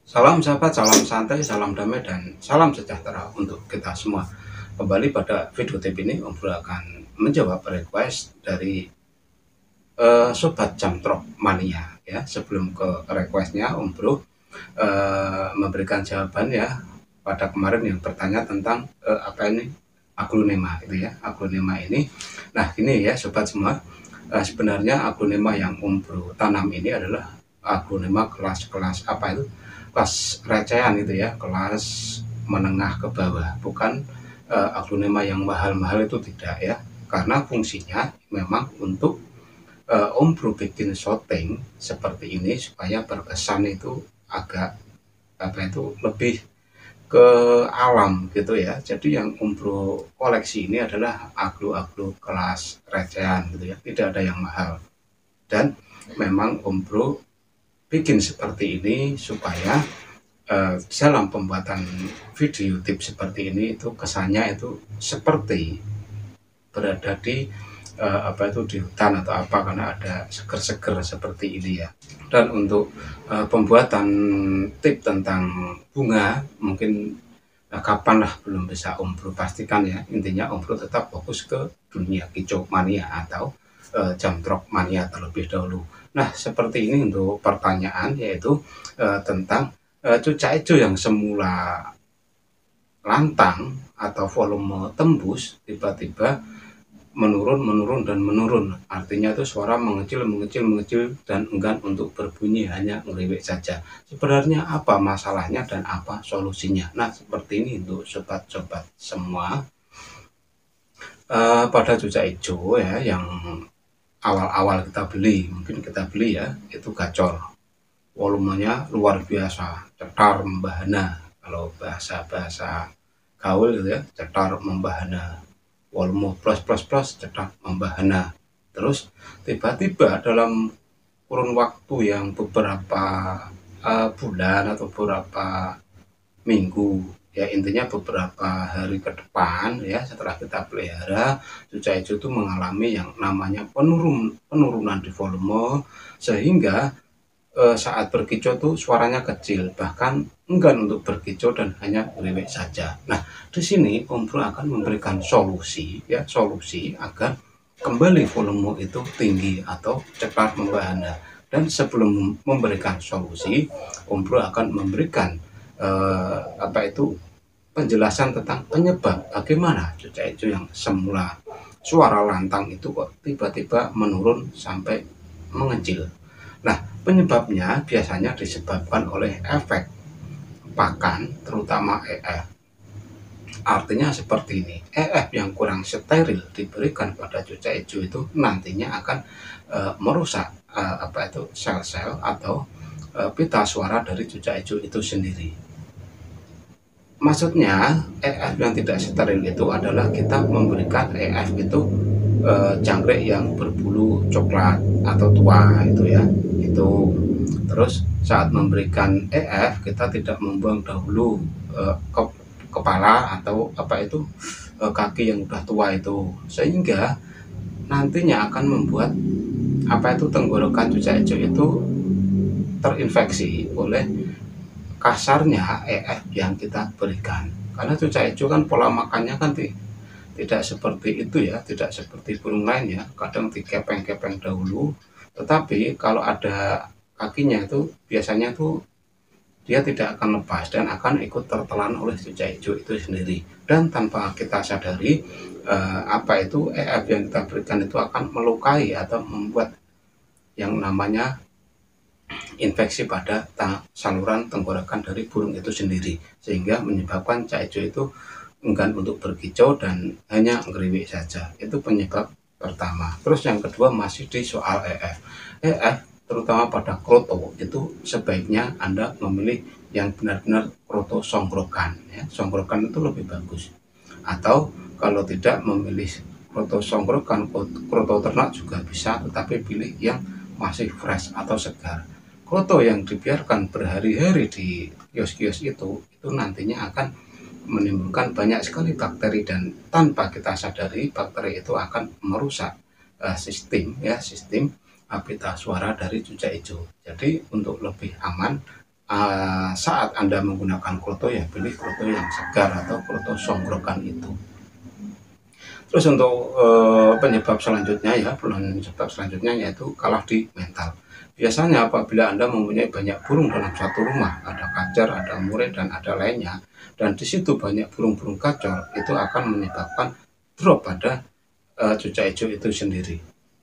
Salam sahabat, salam santai, salam damai, dan salam sejahtera untuk kita semua. Kembali pada video tip ini, Om Bro akan menjawab request dari Sobat Jamtrok Mania. Ya, sebelum ke requestnya, Om Bro memberikan jawaban ya pada kemarin yang bertanya tentang apa ini aglonema itu ya, aglonema ini. Nah, ini ya sobat semua, sebenarnya aglonema yang Om Bro tanam ini adalah aglonema kelas-kelas apa itu? Kelas recehan itu ya, kelas menengah ke bawah, bukan aglonema yang mahal-mahal itu tidak ya. Karena fungsinya memang untuk Om Bro bikin shooting seperti ini supaya berkesan itu agak apa itu lebih ke alam gitu ya. Jadi yang Om Bro koleksi ini adalah aglo-aglo kelas recehan gitu ya, tidak ada yang mahal. Dan memang Om Bro bikin seperti ini supaya dalam pembuatan video tip seperti ini itu kesannya itu seperti berada di apa itu di hutan atau apa, karena ada seger-seger seperti ini ya. Dan untuk pembuatan tip tentang bunga mungkin kapan lah belum bisa Om Bro pastikan ya. Intinya Om Bro tetap fokus ke dunia kicau mania atau jamtrok mania terlebih dahulu. Nah, seperti ini untuk pertanyaan yaitu tentang cucak hijau yang semula lantang atau volume tembus tiba-tiba menurun dan menurun. Artinya itu suara mengecil dan enggan untuk berbunyi, hanya ngeriwik saja. Sebenarnya apa masalahnya dan apa solusinya? Nah, seperti ini untuk sobat-sobat semua. Pada cucak hijau ya yang awal-awal kita beli, mungkin kita beli ya, itu gacor. Volumenya luar biasa, cetar membahana. Kalau bahasa-bahasa gaul gitu ya, cetar membahana. Volume plus cetak membahana. Terus tiba-tiba dalam kurun waktu yang beberapa bulan atau beberapa minggu ya, intinya beberapa hari ke depan ya, setelah kita pelihara, cucak hijau itu mengalami yang namanya penurunan di volume, sehingga saat berkicau tuh suaranya kecil, bahkan enggan untuk berkicau dan hanya ngeriwik saja. Nah, di sini Om Bro akan memberikan solusi ya, solusi agar kembali volume itu tinggi atau cepat membahana. Dan sebelum memberikan solusi, Om Bro akan memberikan apa itu penjelasan tentang penyebab bagaimana cucak hijau yang semula suara lantang itu kok tiba-tiba menurun sampai mengecil. Nah, penyebabnya biasanya disebabkan oleh efek pakan, terutama EF. Artinya seperti ini, EF yang kurang steril diberikan pada cucak hijau itu nantinya akan merusak apa itu sel-sel atau pita suara dari cucak hijau itu sendiri. Maksudnya EF yang tidak steril itu adalah kita memberikan EF itu jangkrik yang berbulu coklat atau tua itu ya, itu. Terus saat memberikan EF kita tidak membuang dahulu kepala atau apa itu kaki yang sudah tua itu, sehingga nantinya akan membuat apa itu tenggorokan cucak hijau itu terinfeksi oleh kasarnya EF yang kita berikan. Karena cucak hijau kan pola makannya kan tidak seperti itu ya, tidak seperti burung lain ya, kadang dikepeng-kepeng dahulu, tetapi kalau ada kakinya itu biasanya tuh dia tidak akan lepas dan akan ikut tertelan oleh cucak hijau itu sendiri. Dan tanpa kita sadari apa itu EF yang kita berikan itu akan melukai atau membuat yang namanya infeksi pada saluran tenggorokan dari burung itu sendiri, sehingga menyebabkan cucak hijau itu enggan untuk berkicau dan hanya ngeriwik saja. Itu penyebab pertama. Terus yang kedua masih di soal EF. EF terutama pada kroto itu sebaiknya Anda memilih yang benar-benar kroto songgrokan ya. Songgrokan itu lebih bagus. Atau kalau tidak memilih kroto songgrokan, kroto ternak juga bisa, tetapi pilih yang masih fresh atau segar. Kroto yang dibiarkan berhari-hari di kios-kios itu nantinya akan menimbulkan banyak sekali bakteri, dan tanpa kita sadari bakteri itu akan merusak sistem pita suara dari cucak hijau. Jadi untuk lebih aman saat Anda menggunakan kroto ya pilih kroto yang segar atau kroto songgrokan itu. Terus untuk penyebab selanjutnya ya, penyebab selanjutnya yaitu kalah di mental. Biasanya apabila Anda mempunyai banyak burung dalam satu rumah, ada kajar, ada murai, dan ada lainnya, dan di situ banyak burung-burung kacor, itu akan menyebabkan drop pada cucak hijau itu sendiri.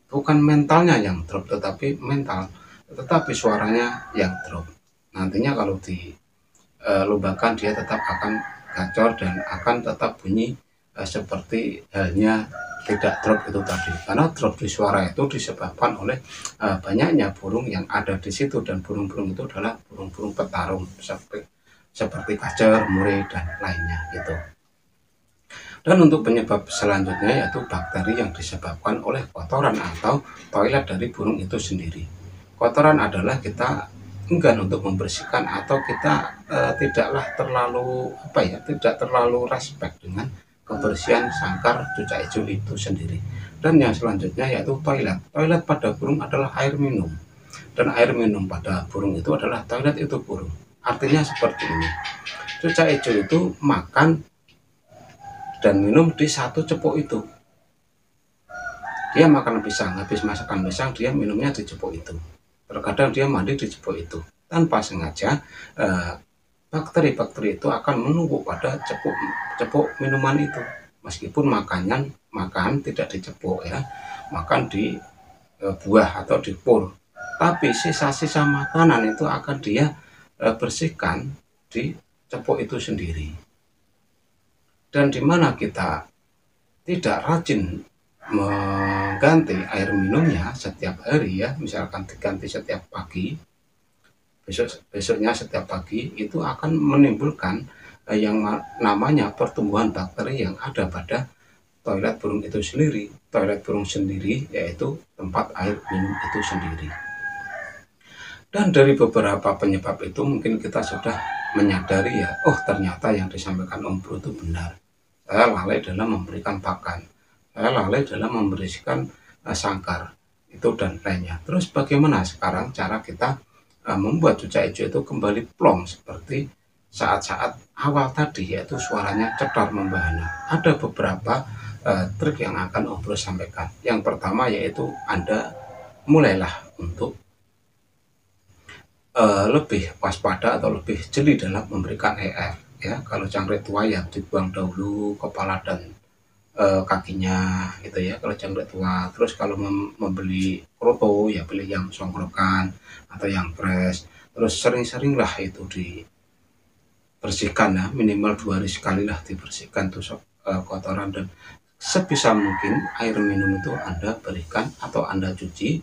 Bukan mentalnya yang drop, tetapi mental, tetapi suaranya yang drop. Nantinya kalau dilombakan dia tetap akan gacor dan akan tetap bunyi seperti halnya tidak drop itu tadi, karena drop di suara itu disebabkan oleh banyaknya burung yang ada di situ, dan burung-burung itu adalah burung-burung petarung seperti kacer, murai, dan lainnya gitu. Dan untuk penyebab selanjutnya yaitu bakteri yang disebabkan oleh kotoran atau toilet dari burung itu sendiri. Kotoran adalah kita enggan untuk membersihkan atau kita tidaklah terlalu tidak terlalu respect dengan kebersihan sangkar cucak hijau itu sendiri. Dan yang selanjutnya yaitu toilet. Toilet pada burung adalah air minum, dan air minum pada burung itu adalah toilet itu burung. Artinya seperti ini, cucak hijau itu makan dan minum di satu cepuk itu. Dia makan pisang, habis masakan pisang dia minumnya di cepuk itu. Terkadang dia mandi di cepuk itu. Tanpa sengaja bakteri-bakteri itu akan menumpuk pada cepuk minuman itu. Meskipun makan tidak dicepuk ya, makan di buah atau di pur. Tapi sisa-sisa makanan itu akan dia bersihkan di cepuk itu sendiri. Dan di mana kita tidak rajin mengganti air minumnya setiap hari ya, misalkan diganti setiap pagi, besoknya setiap pagi, itu akan menimbulkan yang namanya pertumbuhan bakteri yang ada pada toilet burung itu sendiri. Toilet burung sendiri yaitu tempat air minum itu sendiri. Dan dari beberapa penyebab itu mungkin kita sudah menyadari ya, oh ternyata yang disampaikan Om Bro itu benar. Saya lalai dalam memberikan pakan, saya lalai dalam membersihkan sangkar itu dan lainnya. Terus bagaimana sekarang cara kita membuat cucak hijau itu kembali plong seperti saat-saat awal tadi, yaitu suaranya cetar membahana? Ada beberapa trik yang akan Om Bro sampaikan. Yang pertama yaitu Anda mulailah untuk lebih waspada atau lebih jeli dalam memberikan EF ya. Kalau jangkrik tua ya dibuang dahulu kepala dan kakinya gitu ya, kalau jangkrik tua. Terus kalau membeli kroto ya pilih yang songkrokan atau yang fresh. Terus sering-seringlah itu dibersihkan ya, minimal 2 hari sekali lah dibersihkan tuh kotoran, dan sebisa mungkin air minum itu Anda berikan atau Anda cuci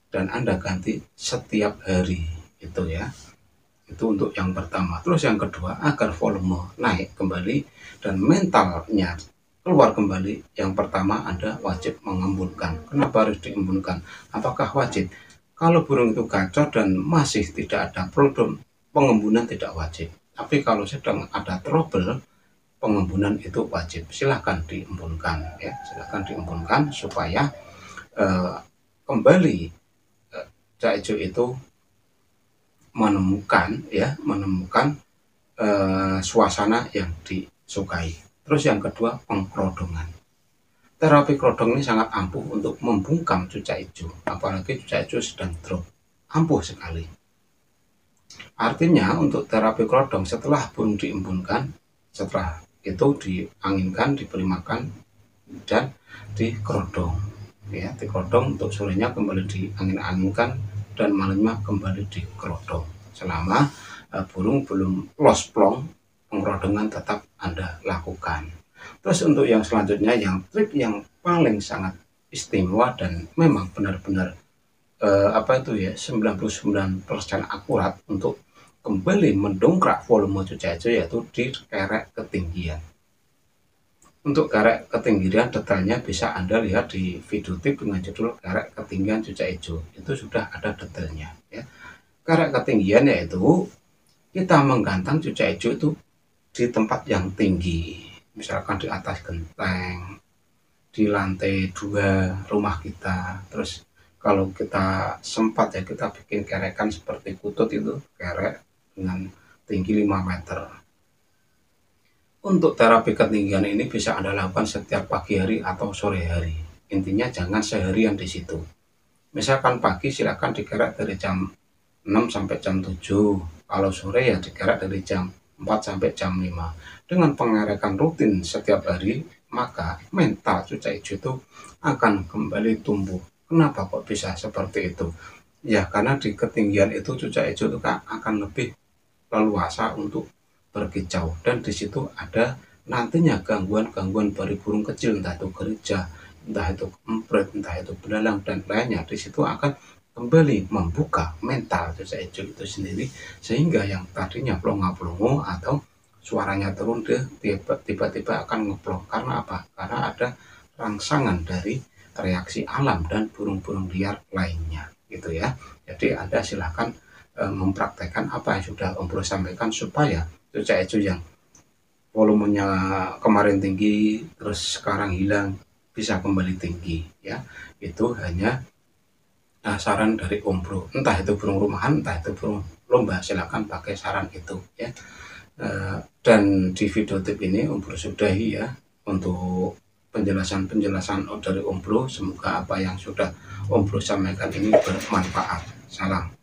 dan Anda ganti setiap hari itu ya. Itu untuk yang pertama. Terus yang kedua, agar volume naik kembali dan mentalnya keluar kembali, yang pertama Anda wajib mengembunkan. Kenapa harus diembunkan? Apakah wajib? Kalau burung itu gacor dan masih tidak ada problem, pengembunan tidak wajib. Tapi kalau sedang ada trouble, pengembunan itu wajib. Silahkan diembunkan ya, silahkan diembunkan supaya kembali cucak hijau itu menemukan suasana yang disukai. Terus yang kedua, pengkerodongan. Terapi kerodong ini sangat ampuh untuk membungkam cucak hijau, apalagi cucak hijau sedang drop, ampuh sekali. Artinya untuk terapi kerodong, setelah burung diembunkan, setelah itu dianginkan, diberi makan, dan dikerodong ya, dikerodong untuk sorenya kembali diangin-anginkan dan malamnya kembali dikerodong. Selama burung belum los plong, pengkerodongan tetap Anda lakukan. Terus untuk yang selanjutnya, yang trik yang paling sangat istimewa dan memang benar-benar 99% akurat untuk kembali mendongkrak volume cucak hijau, yaitu di kerek ketinggian. Untuk kerek ketinggian detailnya bisa Anda lihat di video tip dengan judul kerek ketinggian cucak hijau. Itu sudah ada detailnya ya. Kerek ketinggian yaitu kita menggantang cucak hijau itu di tempat yang tinggi, misalkan di atas genteng, di lantai 2 rumah kita. Terus kalau kita sempat ya, kita bikin kerekan seperti kutut itu, kerek dengan tinggi 5 meter. Untuk terapi ketinggian ini bisa Anda lakukan setiap pagi hari atau sore hari. Intinya jangan seharian di situ. Misalkan pagi silakan digerak dari jam 6 sampai jam 7. Kalau sore ya digerak dari jam 4 sampai jam 5. Dengan penggerekan rutin setiap hari, maka mental cucak hijau itu akan kembali tumbuh. Kenapa kok bisa seperti itu? Ya karena di ketinggian itu cucak hijau itu akan lebih leluasa untuk berkicau, dan di situ ada nantinya gangguan-gangguan dari burung kecil, entah itu gereja, entah itu empret, entah itu belalang dan lainnya. Di situ akan kembali membuka mental cucak hijau itu sendiri, sehingga yang tadinya plonga-plongo atau suaranya turun tiba-tiba akan ngeplong. Karena apa? Karena ada rangsangan dari reaksi alam dan burung-burung liar lainnya, gitu ya. Jadi Anda silahkan mempraktekkan apa yang sudah Om Bro sampaikan, supaya cucak hijau yang volumenya kemarin tinggi terus sekarang hilang bisa kembali tinggi ya. Itu hanya saran dari Om Bro, entah itu burung rumahan, entah itu burung lomba, silakan pakai saran itu ya. Dan di video tip ini Om Bro sudahi ya untuk penjelasan dari Om Bro. Semoga apa yang sudah Om Bro sampaikan ini bermanfaat. Salam.